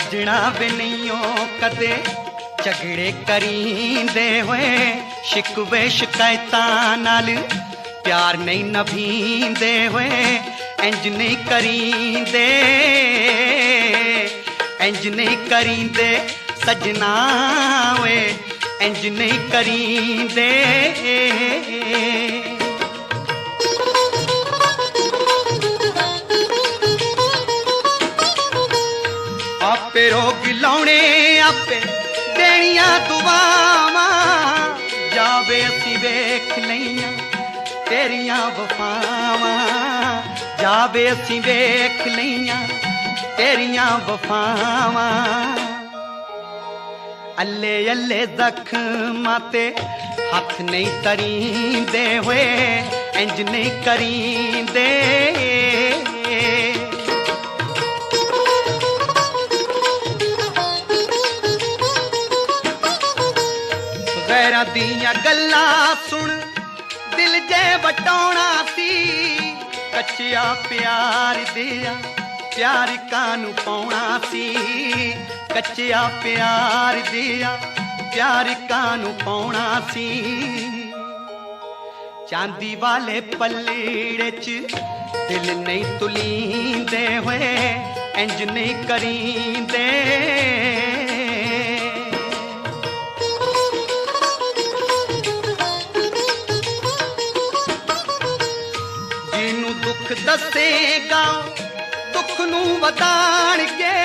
सजना भी नहीं हो कदे झगड़े करींदे होए शिकवे शिकायतां नाल प्यार नहीं नभींदे होए इंज नहीं करींदे इंज नहीं करींदे सजना वे इंज नहीं करींदे आपे रोग लाउणे आपे देनियां दुआवां जावे असीं वेख लईयां तेरियां वफावां जावे असीं वेख लईयां तेरियां वफावां अल्ले अल्ले जख्मां ते हथ नहीं तरींदे होए इंज नहीं करींदे गैरां दियां गल्लां सुन दिल जे वटाउणा सी कच्चिया प्यार दिया प्यार कानू पाउणा सी कच्चिया प्यार दिया प्यार कानू पाउणा सी चांदी वाले पल्लीड़े च दिल नहीं तुलींदे होए इंज नहीं करींदे जिन्नू दुख दसेगा दुख नू वधाणगे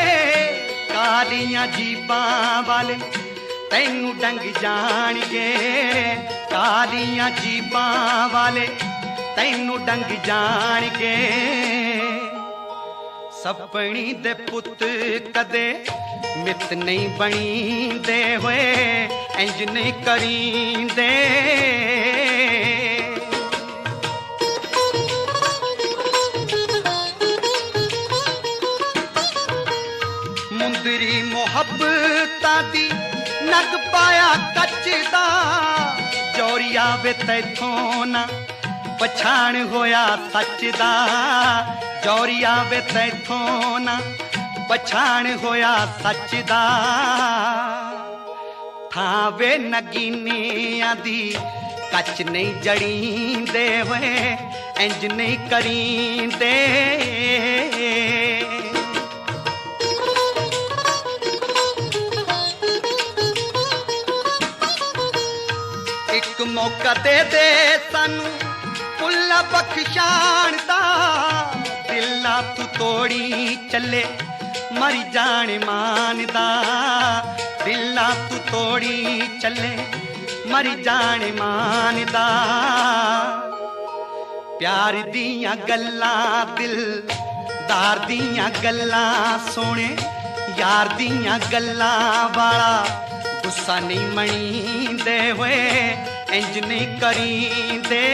कालियां जीबां वाले तैनू डंग जाणगे कालियां जीबां वाले तैनू डंग जाणगे सपनी दे पुत कदे मित नहीं बणींदे होए इंज नहीं करींदे मुंदरी मुहब्बतां दी नग पाया कच्चदा जोरिया वे तैथों ना पछाण होया सच दा जोरिया वे तैथों ना पछाण होया सच दा थावे नगीनियां दी कच नहीं जड़ींदे होए इंज नहीं करींदे एक मौका दे दे सानू पुल्ला बख्शाण दा दिला तू तोड़ी चले मरी जाने मानदा दिला तू तोड़ी चले मरी जाने मानदा प्यार दियां गल्लां दिलदार दियां गल्लां सोने यार दियां गल्लां वाला गुस्सा नहीं मणींदे होए इंज नहीं करींदे